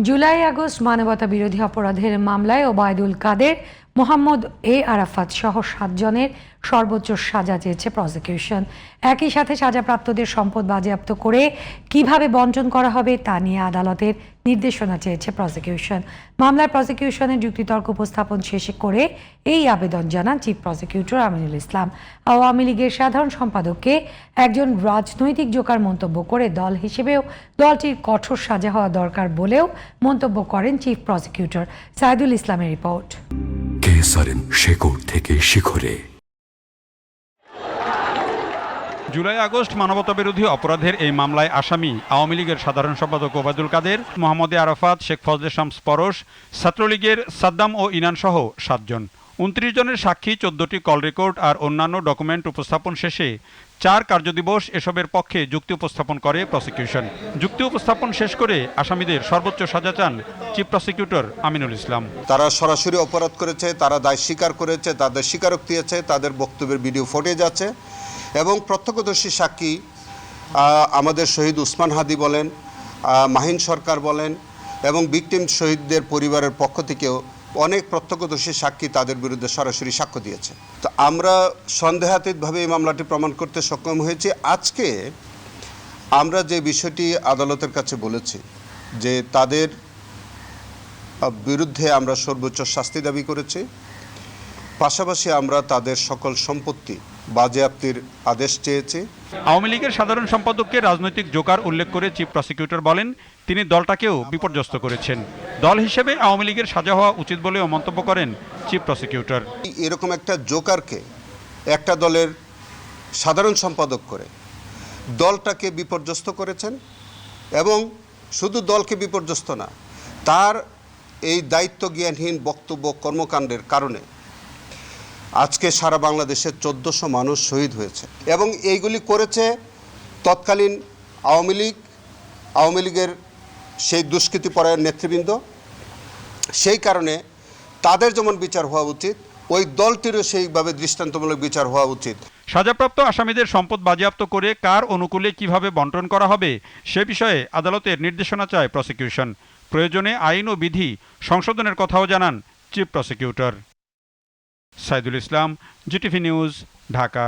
July August মানবতা বিরোধী অপরাধের মামলায় ওবায়দুল কাদের, মোহাম্মদ এ আরাফাত সহ 7 জনের সর্বোচ্চ সাজা চেয়েছে প্রসিকিউশন। একই সাথে সাজাপ্রাপ্তদের সম্পদ বাজেয়াপ্ত করে কিভাবে বণ্টন করা হবে তা নিয়ে আদালতের নির্দেশনা চেয়েছে প্রসিকিউশন। মামলার প্রসিকিউশনের যুক্তিতর্ক উপস্থাপন শেষে করে এই আবেদন জানান চিফ প্রসিকিউটর আমিনুল ইসলাম। আওয়ামী লীগের সাধারণ সম্পাদককে একজন রাজনৈতিক জোকার মন্তব্য করে দল হিসেবেও দলটির কঠোর সাজা হওয়া দরকার বলেও মন্তব্য করেন চিফ প্রসিকিউটর। সাইদুল ইসলামের রিপোর্ট। শেকড় থেকে শিখরে। জুলাই আগস্ট মানবতাবিরোধী অপরাধের এই মামলায় আসামি আওয়ামী লীগের সাধারণ সম্পাদক ওবায়দুল কাদের, মোহাম্মদ এ আরাফাত, শেখ ফজলে শামস পরশ, ছাত্রলীগের সাদ্দাম ও ইনান সহ 7 জন। 29 জনের সাক্ষী, 14টি কল রেকর্ড আর অন্যান্য ডকুমেন্ট উপস্থাপন শেষে 4 কার্যদিবস এসবের পক্ষে যুক্তি উপস্থাপন করে প্রসিকিউশন। যুক্তি উপস্থাপন শেষ করে আসামিদের সর্বোচ্চ সাজা চান চিফ প্রসিকিউটর আমিনুল ইসলাম। তারা সরাসরি অপরাধ করেছে, তারা দায় স্বীকার করেছে, তাদের স্বীকারোক্তি আছে, তাদের বক্তব্যের ভিডিও ফুটেজ আছে এবং প্রত্যক্ষদর্শী সাক্ষী আমাদের শহীদ উসমান হাদি বলেন, মাহিন সরকার বলেন এবং ভিকটিম শহীদদের পরিবারের পক্ষ থেকেও অনেক প্রত্যক্ষদর্শী সাক্ষী তাদের বিরুদ্ধে সরাসরি সাক্ষ্য দিয়েছে। তো আমরা সন্দেহাতীতভাবে এই মামলাটি প্রমাণ করতে সক্ষম হয়েছি। আজকে আমরা যে বিষয়টি আদালতের কাছে বলেছি যে তাদের বিরুদ্ধে আমরা সর্বোচ্চ শাস্তি দাবি করেছি, পাশাপাশি আমরা তাদের সকল সম্পত্তি বাজেয়াপ্তির আদেশ চেয়েছি। আওয়ামী লীগের সাধারণ সম্পাদককে রাজনৈতিক জোকার উল্লেখ করে চিফ প্রসিকিউটর বলেন, তিনি দলটাকেও বিপর্যস্ত করেছেন। দল হিসেবে আওয়ামী লীগের সাজা হওয়া উচিত বলেও মন্তব্য করেন চিফ প্রসিকিউটর। এরকম একটা জোকারকে একটা দলের সাধারণ সম্পাদক করে দলটাকে বিপর্যস্ত করেছেন এবং শুধু দলকে বিপর্যস্ত না, তার এই দায়িত্ব জ্ঞানহীন বক্তব্য কর্মকাণ্ডের কারণে আজকে সারা বাংলাদেশে 1400 মানুষ শহীদ হয়েছে এবং এইগুলি করেছে তৎকালীন আওয়ামী লীগের সেই দুষ্কৃতিপরায়ণ নেতৃবৃন্দ। সেই কারণে তাদের যেমন বিচার হওয়া উচিত, ওই দলটিরও সেইভাবে দৃষ্টান্তমূলক বিচার হওয়া উচিত। সাজাপ্রাপ্ত আসামিদের সম্পদ বাজেয়াপ্ত করে কার অনুকূলে কিভাবে বণ্টন করা হবে সে বিষয়ে আদালতের নির্দেশনা চায় প্রসিকিউশন। প্রয়োজনে আইন ও বিধি সংশোধনের কথাও জানান chief prosecutor. Saidul Islam, GTV news, Dhaka.